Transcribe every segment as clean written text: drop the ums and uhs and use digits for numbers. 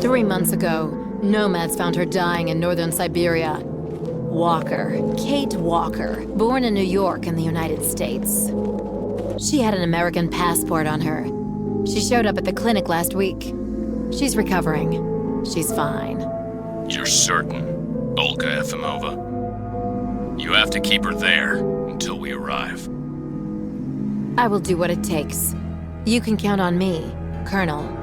3 months ago, nomads found her dying in northern Syberia. Walker, Kate Walker, born in New York in the United States. She had an American passport on her. She showed up at the clinic last week. She's recovering. She's fine. You're certain, Olga Efimova? You have to keep her there until we arrive. I will do what it takes. You can count on me, Colonel.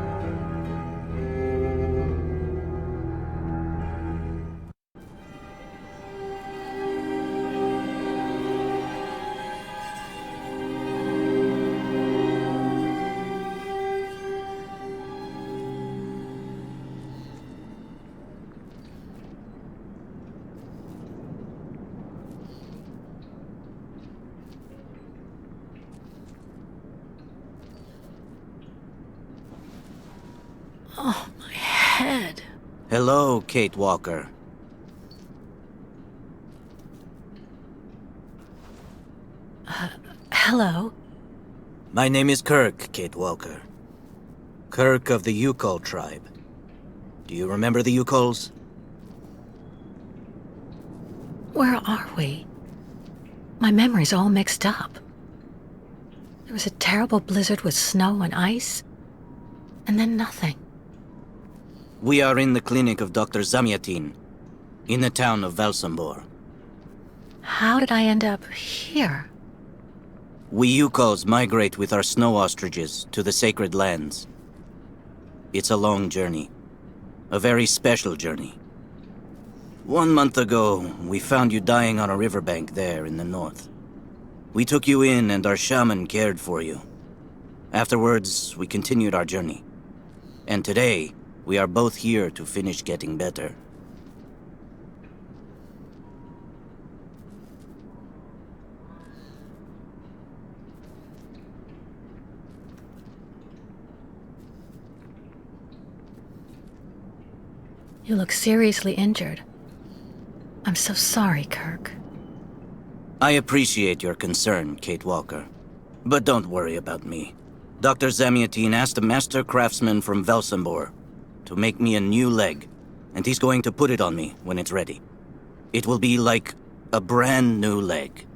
Oh, my head. Hello, Kate Walker. Hello? My name is Kurk, Kate Walker. Kurk of the Yukol tribe. Do you remember the Yukols? Where are we? My memory's all mixed up. There was a terrible blizzard with snow and ice, and then nothing. We are in the clinic of Dr. Zamyatin, in the town of Valsambor. How did I end up here? We Yukols migrate with our snow ostriches to the sacred lands. It's a long journey. A very special journey. 1 month ago, we found you dying on a riverbank there in the north. We took you in and our shaman cared for you. Afterwards, we continued our journey. And today, we are both here to finish getting better. You look seriously injured. I'm so sorry, Kurk. I appreciate your concern, Kate Walker. But don't worry about me. Dr. Zamyatin asked a master craftsman from Valsambor to make me a new leg, and he's going to put it on me when it's ready. It will be like a brand new leg.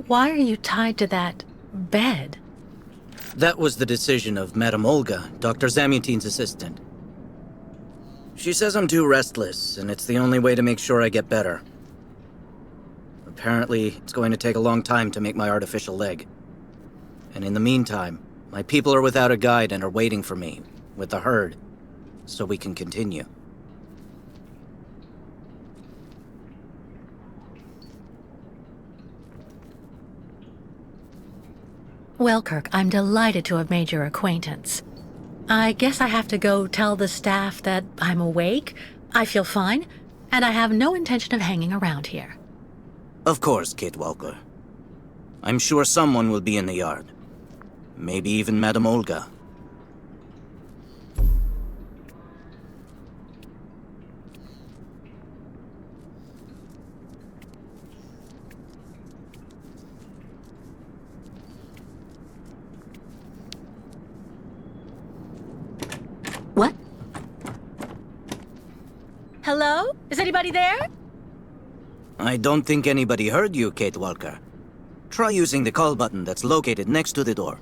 Why are you tied to that bed? That was the decision of Madame Olga, Dr. Zamyatin's assistant. She says I'm too restless, and it's the only way to make sure I get better. Apparently, it's going to take a long time to make my artificial leg. And in the meantime, my people are without a guide and are waiting for me, with the herd, so we can continue. Well, Kurk, I'm delighted to have made your acquaintance. I guess I have to go tell the staff that I'm awake, I feel fine, and I have no intention of hanging around here. Of course, Kate Walker. I'm sure someone will be in the yard. Maybe even Madame Olga. What? Hello? Is anybody there? I don't think anybody heard you, Kate Walker. Try using the call button that's located next to the door.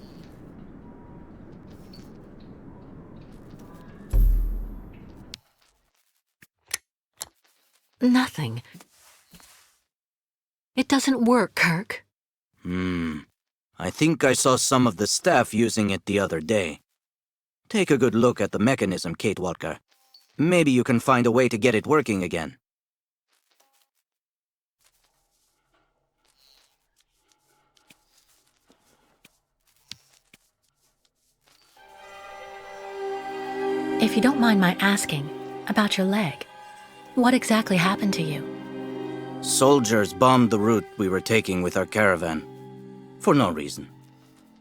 Nothing. It doesn't work, Kurk. I think I saw some of the staff using it the other day. Take a good look at the mechanism, Kate Walker. Maybe you can find a way to get it working again. If you don't mind my asking about your leg, what exactly happened to you? Soldiers bombed the route we were taking with our caravan. For no reason.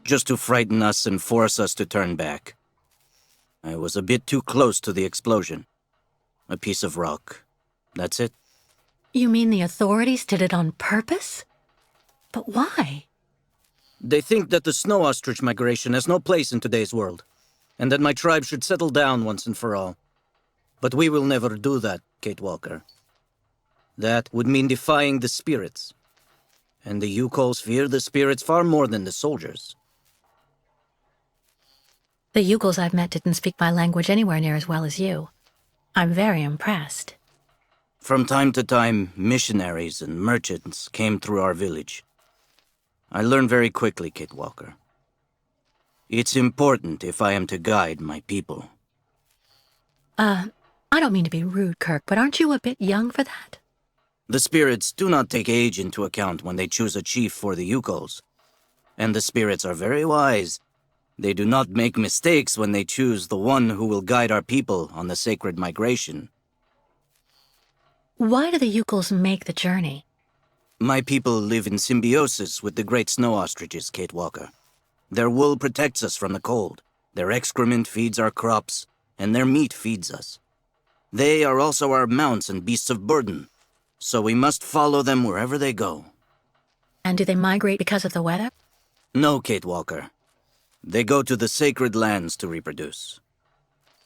Just to frighten us and force us to turn back. I was a bit too close to the explosion. A piece of rock. That's it. You mean the authorities did it on purpose? But why? They think that the snow ostrich migration has no place in today's world, and that my tribe should settle down once and for all. But we will never do that, Kate Walker. That would mean defying the spirits. And the Yukols fear the spirits far more than the soldiers. The Yukos I've met didn't speak my language anywhere near as well as you. I'm very impressed. From time to time, missionaries and merchants came through our village. I learned very quickly, Kate Walker. It's important if I am to guide my people. I don't mean to be rude, Kurk, but aren't you a bit young for that? The spirits do not take age into account when they choose a chief for the Yukols. And the spirits are very wise. They do not make mistakes when they choose the one who will guide our people on the sacred migration. Why do the Yukos make the journey? My people live in symbiosis with the great snow ostriches, Kate Walker. Their wool protects us from the cold, their excrement feeds our crops, and their meat feeds us. They are also our mounts and beasts of burden, so we must follow them wherever they go. And do they migrate because of the weather? No, Kate Walker. They go to the sacred lands to reproduce.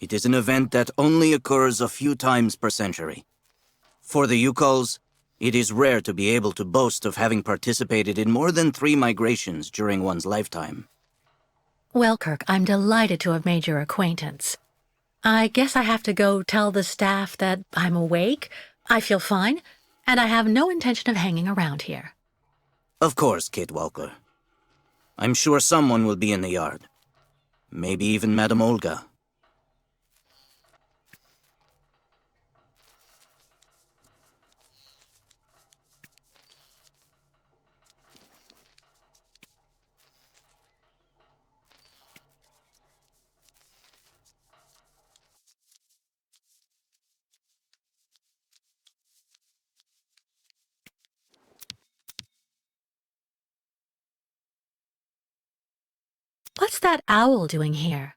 It is an event that only occurs a few times per century. For the Yukols, it is rare to be able to boast of having participated in more than 3 migrations during one's lifetime. Well, Kurk, I'm delighted to have made your acquaintance. I guess I have to go tell the staff that I'm awake, I feel fine, and I have no intention of hanging around here. Of course, Kate Walker. I'm sure someone will be in the yard. Maybe even Madame Olga. What's that owl doing here?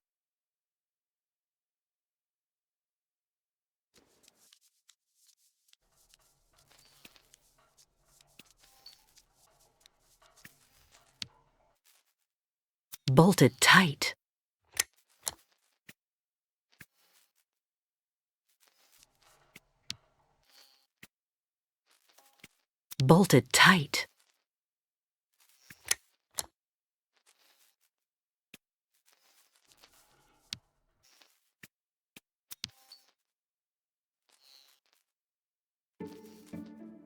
Bolted tight. Bolted tight.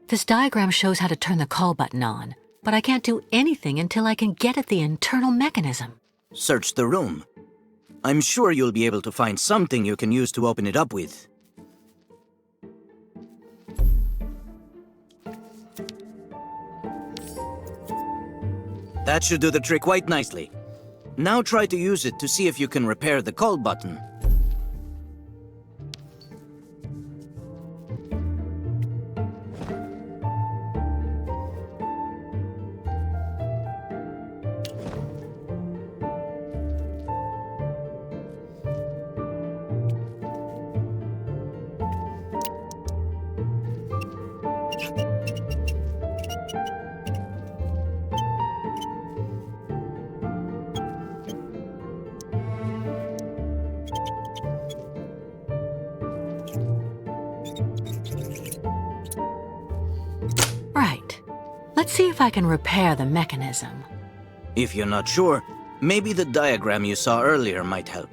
This diagram shows how to turn the call button on, but I can't do anything until I can get at the internal mechanism. Search the room. I'm sure you'll be able to find something you can use to open it up with. That should do the trick quite nicely. Now try to use it to see if you can repair the call button. Right. Let's see if I can repair the mechanism. If you're not sure, maybe the diagram you saw earlier might help.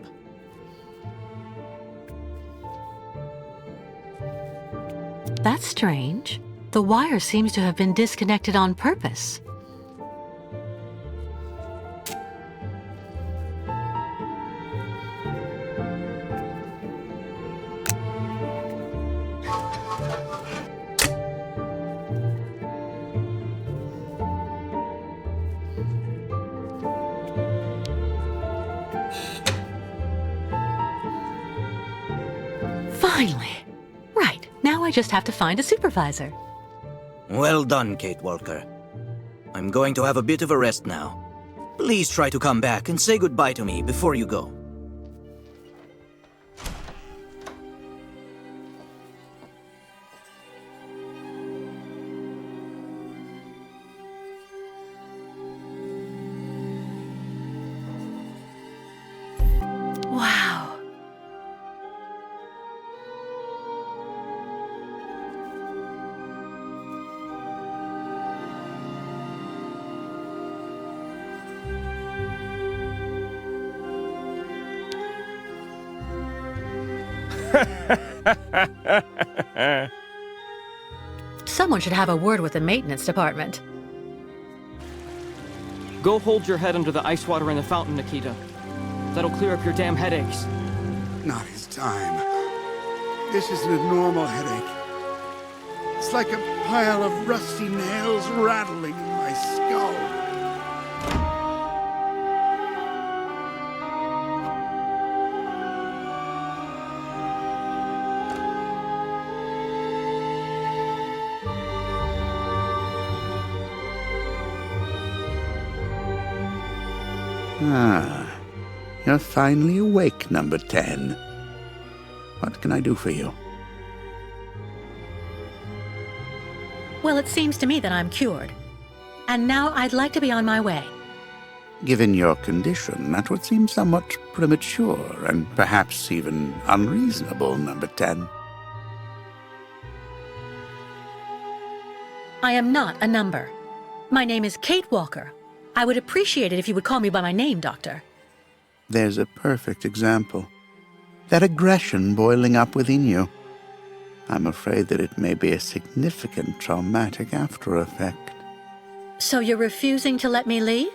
That's strange. The wire seems to have been disconnected on purpose. Finally! Right, now I just have to find a supervisor. Well done, Kate Walker. I'm going to have a bit of a rest now. Please try to come back and say goodbye to me before you go. Wow. Someone should have a word with the maintenance department. Go hold your head under the ice water in the fountain, Nikita. That'll clear up your damn headaches. Not his time. This isn't a normal headache. It's like a pile of rusty nails rattling in my skull. Ah, you're finally awake, number 10. What can I do for you? Well, it seems to me that I'm cured. And now I'd like to be on my way. Given your condition, that would seem somewhat premature and perhaps even unreasonable, number 10. I am not a number. My name is Kate Walker. I would appreciate it if you would call me by my name, Doctor. There's a perfect example. That aggression boiling up within you. I'm afraid that it may be a significant traumatic after effect. So you're refusing to let me leave?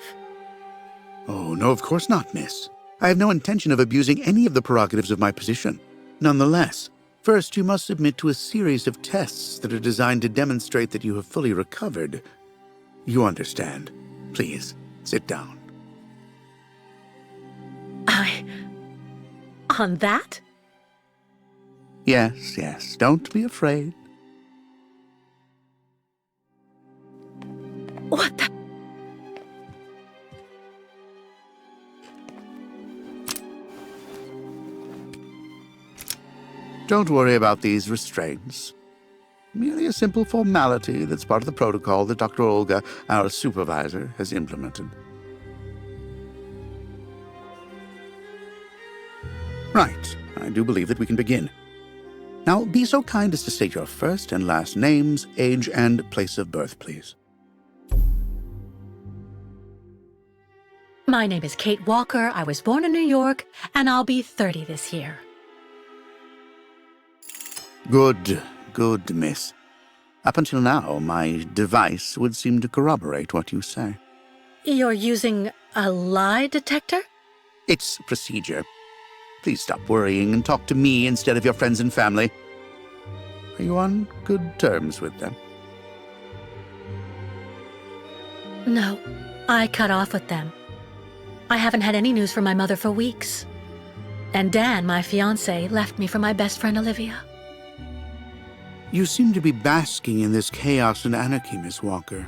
Oh, no, of course not, miss. I have no intention of abusing any of the prerogatives of my position. Nonetheless, first you must submit to a series of tests that are designed to demonstrate that you have fully recovered. You understand. Please, sit down. On that? Yes, yes, don't be afraid. What the? Don't worry about these restraints. Merely a simple formality that's part of the protocol that Dr. Olga, our supervisor, has implemented. Right. I do believe that we can begin. Now, be so kind as to state your first and last names, age, and place of birth, please. My name is Kate Walker. I was born in New York, and I'll be 30 this year. Good, good, miss. Up until now, my device would seem to corroborate what you say. You're using a lie detector? It's procedure. Please stop worrying and talk to me instead of your friends and family. Are you on good terms with them? No, I cut off with them. I haven't had any news from my mother for weeks. And Dan, my fiancé, left me for my best friend Olivia. You seem to be basking in this chaos and anarchy, Miss Walker.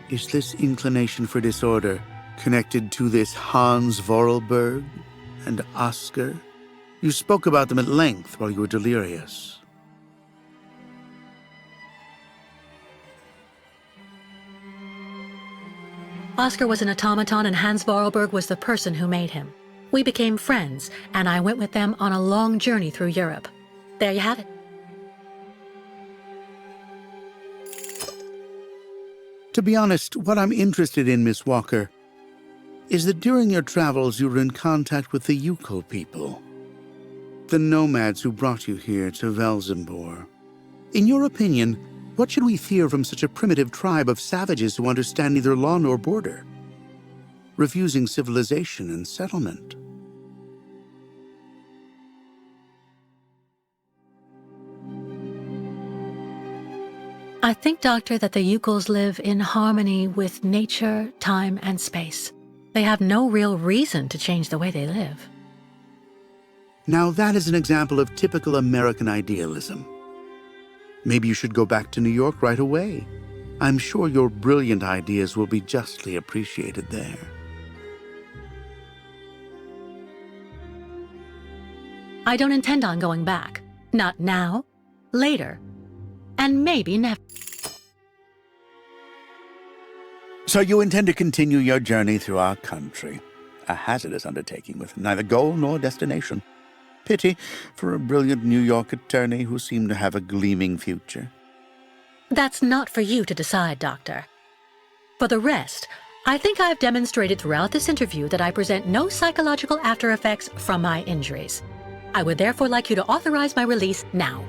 Is this inclination for disorder connected to this Hans Vorarlberg and Oscar? You spoke about them at length while you were delirious. Oscar was an automaton and Hans Vorarlberg was the person who made him. We became friends, and I went with them on a long journey through Europe. There you have it. To be honest, what I'm interested in, Miss Walker, is that during your travels you were in contact with the Yuko people, the nomads who brought you here to Velzenbor. In your opinion, what should we fear from such a primitive tribe of savages who understand neither law nor border, refusing civilization and settlement? I think, Doctor, that the Yukos live in harmony with nature, time, and space. They have no real reason to change the way they live. Now that is an example of typical American idealism. Maybe you should go back to New York right away. I'm sure your brilliant ideas will be justly appreciated there. I don't intend on going back. Not now, later, and maybe never. So you intend to continue your journey through our country, a hazardous undertaking with neither goal nor destination. Pity for a brilliant New York attorney who seemed to have a gleaming future. That's not for you to decide, Doctor. For the rest, I think I've demonstrated throughout this interview that I present no psychological after effects from my injuries. I would therefore like you to authorize my release now.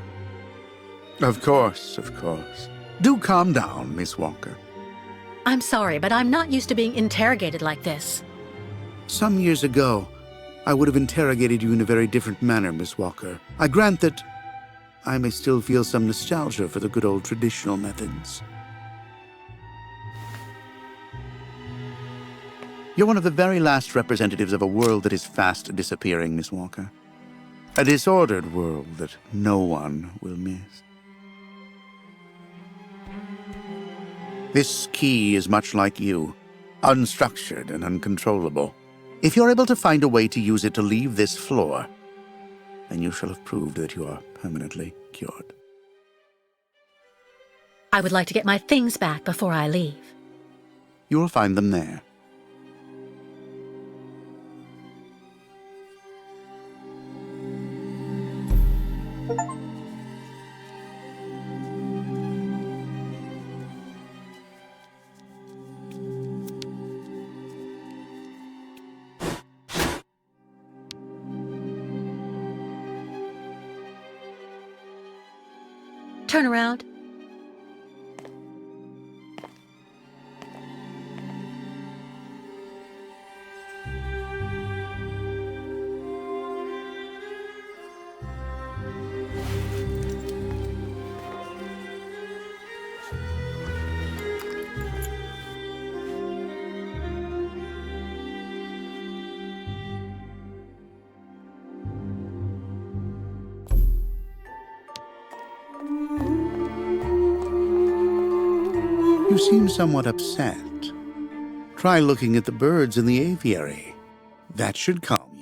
Of course, of course. Do calm down, Miss Walker. I'm sorry, but I'm not used to being interrogated like this. Some years ago, I would have interrogated you in a very different manner, Miss Walker. I grant that I may still feel some nostalgia for the good old traditional methods. You're one of the very last representatives of a world that is fast disappearing, Miss Walker. A disordered world that no one will miss. This key is much like you, unstructured and uncontrollable. If you're able to find a way to use it to leave this floor, then you shall have proved that you are permanently cured. I would like to get my things back before I leave. You will find them there. Turn around. You seem somewhat upset. Try looking at the birds in the aviary. That should calm you.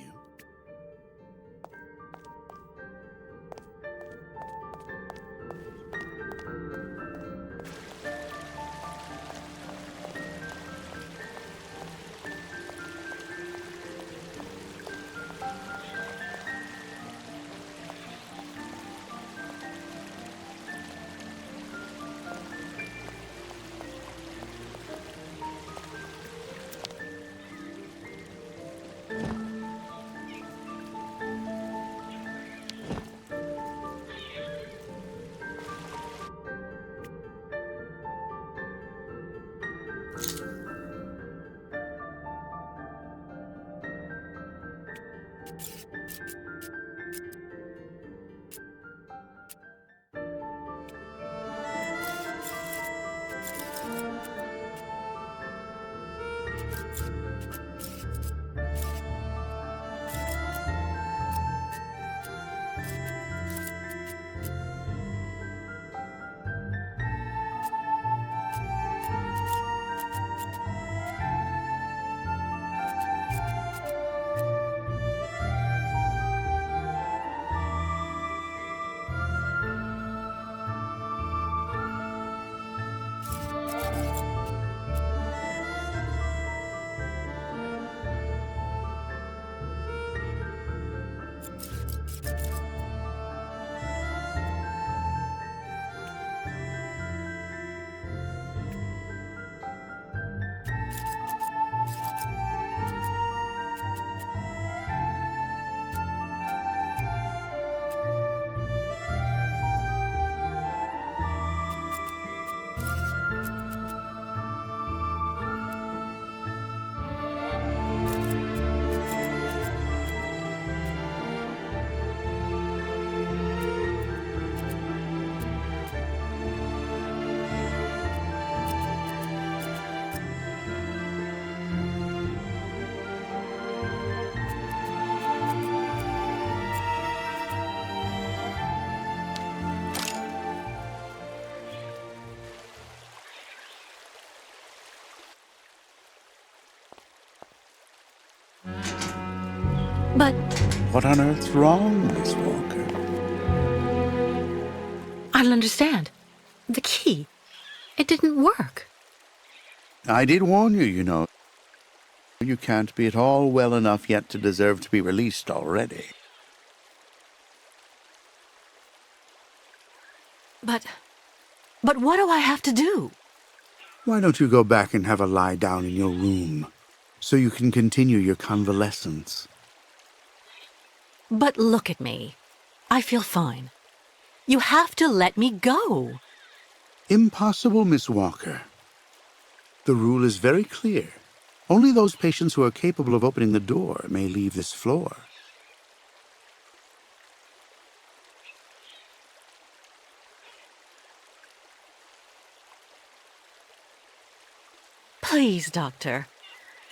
But What on earth's wrong, Miss Walker? I don't understand. The key. It didn't work. I did warn you, you know. You can't be at all well enough yet to deserve to be released already. But what do I have to do? Why don't you go back and have a lie down in your room, so you can continue your convalescence? But look at me. I feel fine. You have to let me go. Impossible, Miss Walker. The rule is very clear. Only those patients who are capable of opening the door may leave this floor. Please, Doctor.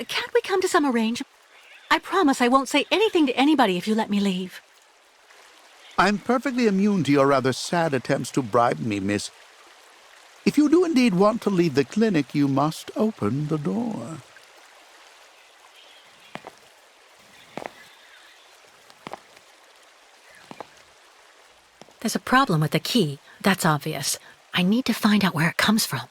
Can't we come to some arrangement? I promise I won't say anything to anybody if you let me leave. I'm perfectly immune to your rather sad attempts to bribe me, miss. If you do indeed want to leave the clinic, you must open the door. There's a problem with the key. That's obvious. I need to find out where it comes from.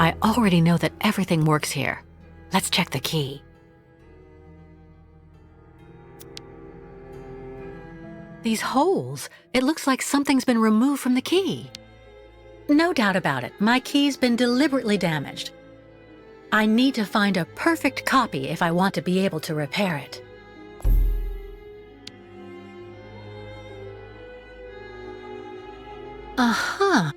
I already know that everything works here. Let's check the key. These holes, it looks like something's been removed from the key. No doubt about it, my key's been deliberately damaged. I need to find a perfect copy if I want to be able to repair it. Uh-huh.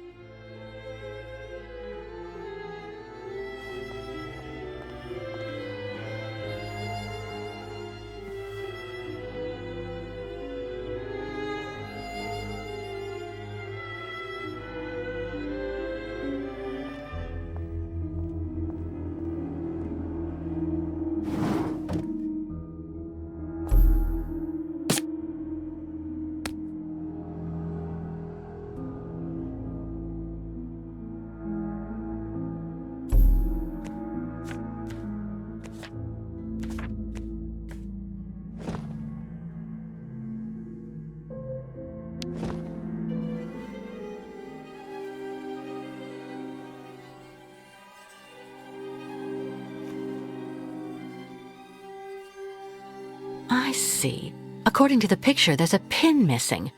I see. According to the picture, there's a pin missing.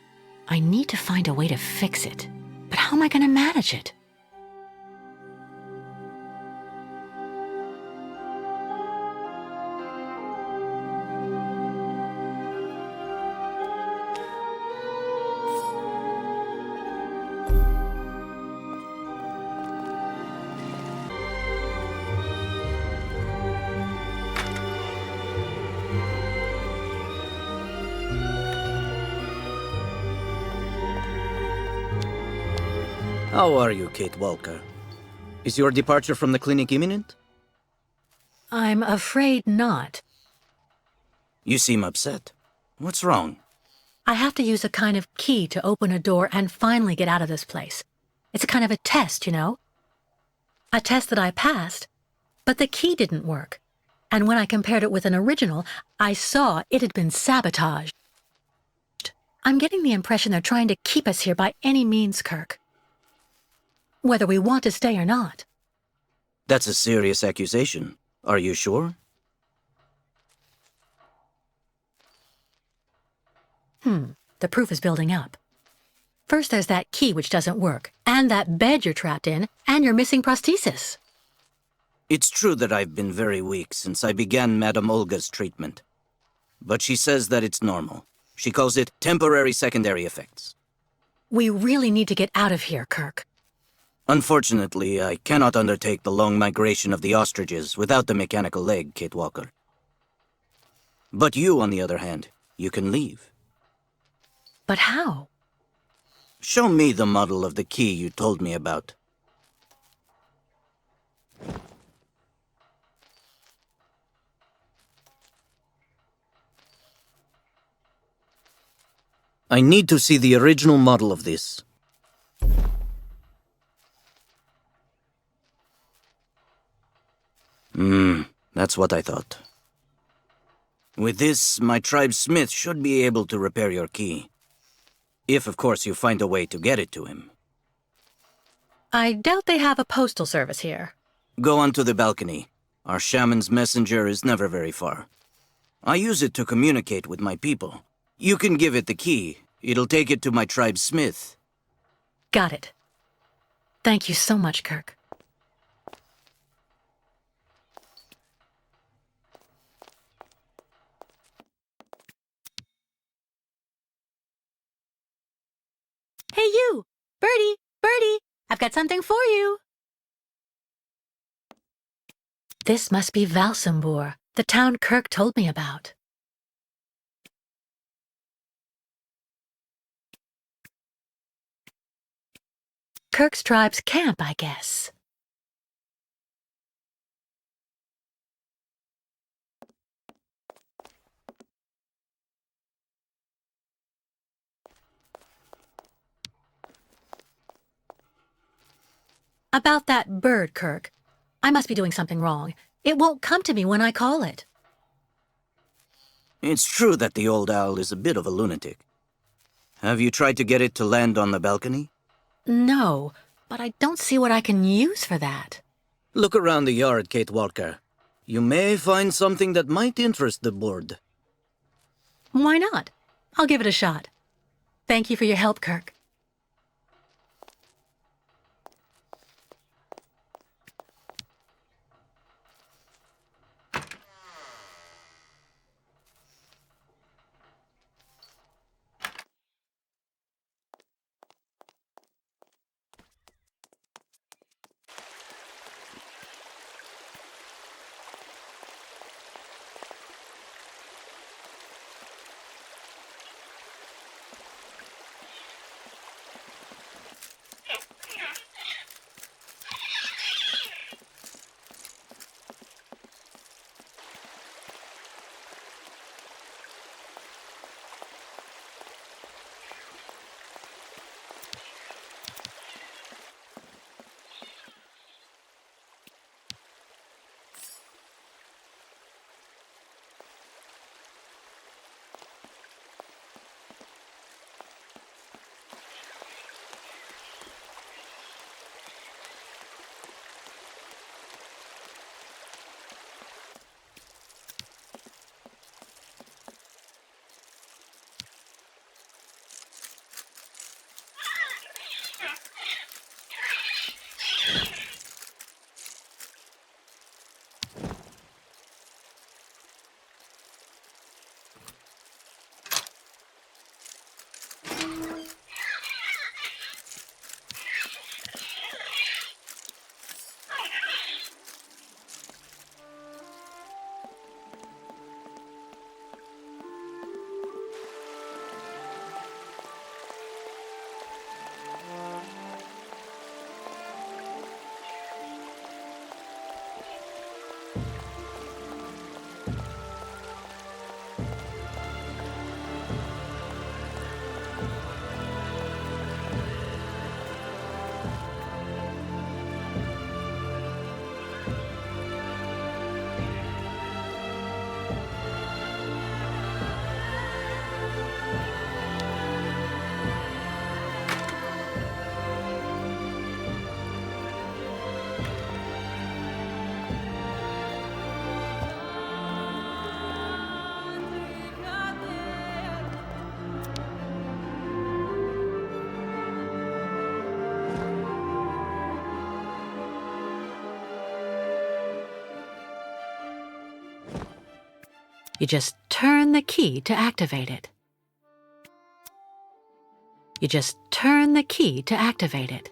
I need to find a way to fix it. But how am I going to manage it? How are you, Kate Walker? Is your departure from the clinic imminent? I'm afraid not. You seem upset. What's wrong? I have to use a kind of key to open a door and finally get out of this place. It's a kind of a test, you know? A test that I passed, but the key didn't work. And when I compared it with an original, I saw it had been sabotaged. I'm getting the impression they're trying to keep us here by any means, Kurk. Whether we want to stay or not. That's a serious accusation. Are you sure? The proof is building up. First there's that key which doesn't work, and that bed you're trapped in, and your missing prosthesis. It's true that I've been very weak since I began Madame Olga's treatment. But she says that it's normal. She calls it temporary secondary effects. We really need to get out of here, Kurk. Unfortunately, I cannot undertake the long migration of the ostriches without the mechanical leg, Kate Walker. But you, on the other hand, you can leave. But how? Show me the model of the key you told me about. I need to see the original model of this. That's what I thought. With this, my tribe's smith should be able to repair your key. If, of course, you find a way to get it to him. I doubt they have a postal service here. Go onto the balcony. Our shaman's messenger is never very far. I use it to communicate with my people. You can give it the key. It'll take it to my tribe's smith. Got it. Thank you so much, Kurk. Hey you! Birdie! Birdie! I've got something for you! This must be Valsambur, the town Kurk told me about. Kurk's tribe's camp, I guess. About that bird, Kurk. I must be doing something wrong. It won't come to me when I call it. It's true that the old owl is a bit of a lunatic. Have you tried to get it to land on the balcony? No, but I don't see what I can use for that. Look around the yard, Kate Walker. You may find something that might interest the board. Why not? I'll give it a shot. Thank you for your help, Kurk. You just turn the key to activate it. You just turn the key to activate it.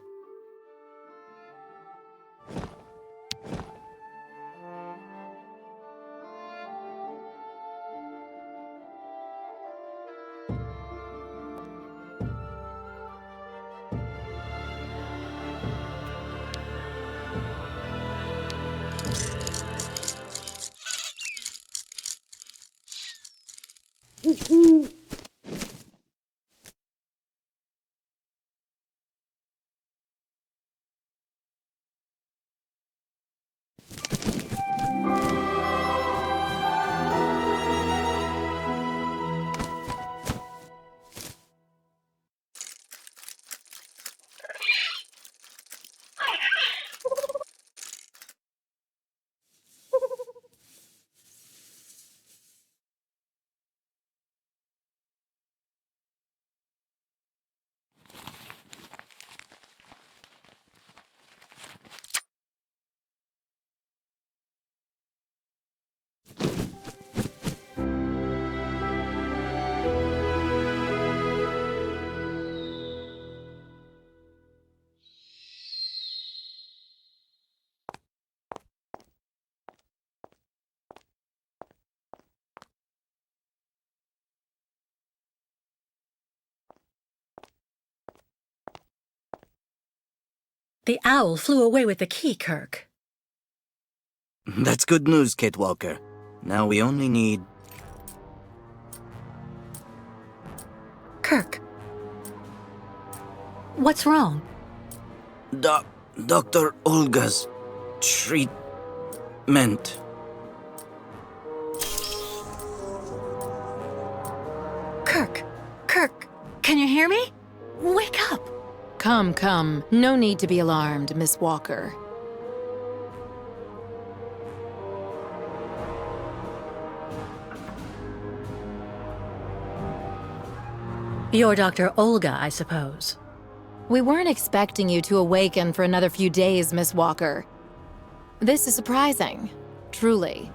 The owl flew away with the key, Kurk. That's good news, Kate Walker. Now we only need... Kurk. What's wrong? Dr. Olga's treatment. Kurk. Kurk, can you hear me? Wake up. Come, come. No need to be alarmed, Miss Walker. You're Dr. Olga, I suppose. We weren't expecting you to awaken for another few days, Miss Walker. This is surprising. Truly.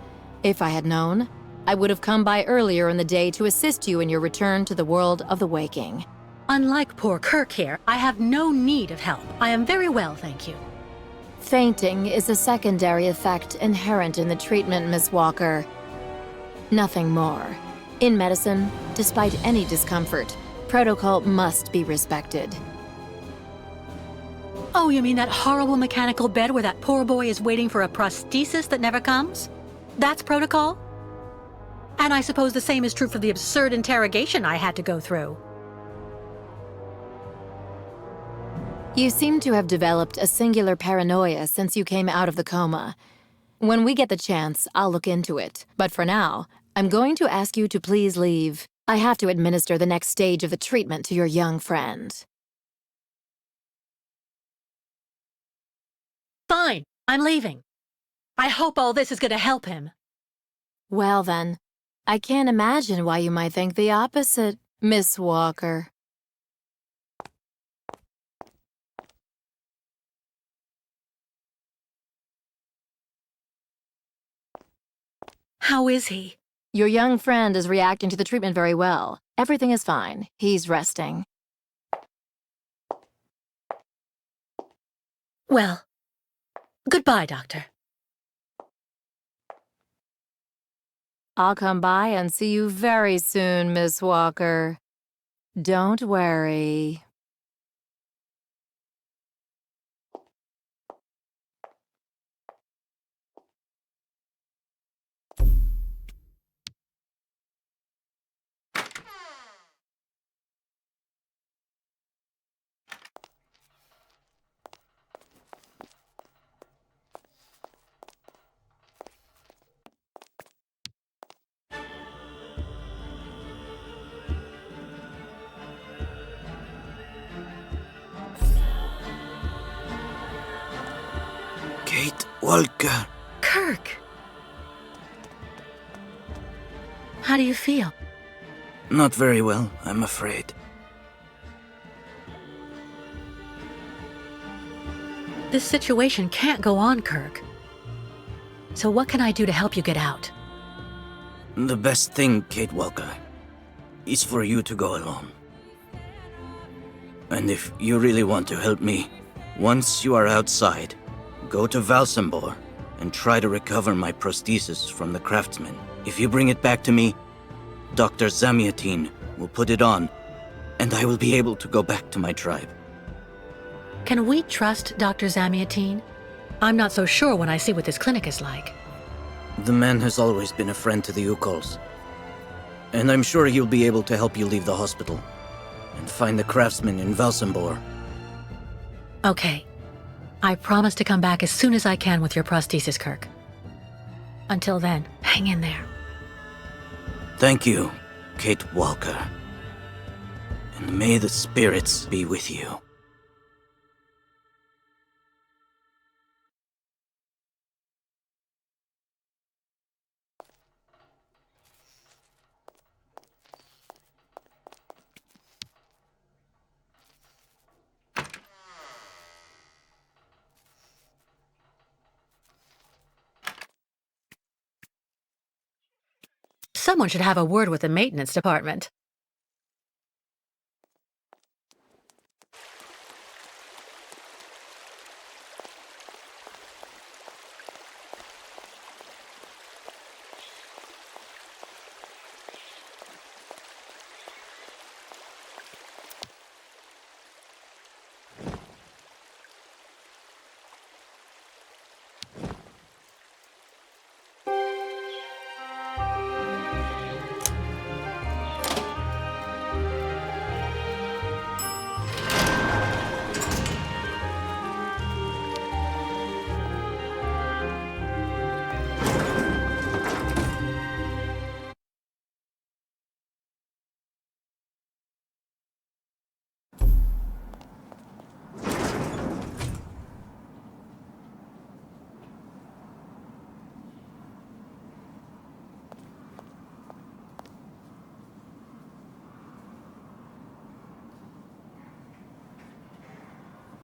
If I had known, I would have come by earlier in the day to assist you in your return to the world of the waking. Unlike poor Kurk here, I have no need of help. I am very well, thank you. Fainting is a secondary effect inherent in the treatment, Miss Walker. Nothing more. In medicine, despite any discomfort, protocol must be respected. Oh, you mean that horrible mechanical bed where that poor boy is waiting for a prosthesis that never comes? That's protocol? And I suppose the same is true for the absurd interrogation I had to go through. You seem to have developed a singular paranoia since you came out of the coma. When we get the chance, I'll look into it. But for now, I'm going to ask you to please leave. I have to administer the next stage of the treatment to your young friend. Fine, I'm leaving. I hope all this is going to help him. Well then, I can't imagine why you might think the opposite, Miss Walker. How is he? Your young friend is reacting to the treatment very well. Everything is fine. He's resting. Well, goodbye, Doctor. I'll come by and see you very soon, Miss Walker. Don't worry. Kate Walker. Kurk! How do you feel? Not very well, I'm afraid. This situation can't go on, Kurk. So what can I do to help you get out? The best thing, Kate Walker, is for you to go alone. And if you really want to help me, once you are outside, go to Valsambor and try to recover my prosthesis from the craftsman. If you bring it back to me, Dr. Zamiatin will put it on, and I will be able to go back to my tribe. Can we trust Dr. Zamiatin? I'm not so sure when I see what this clinic is like. The man has always been a friend to the Ukols. And I'm sure he'll be able to help you leave the hospital and find the craftsman in Valsambor. Okay. I promise to come back as soon as I can with your prosthesis, Kurk. Until then, hang in there. Thank you, Kate Walker. And may the spirits be with you. Someone should have a word with the maintenance department.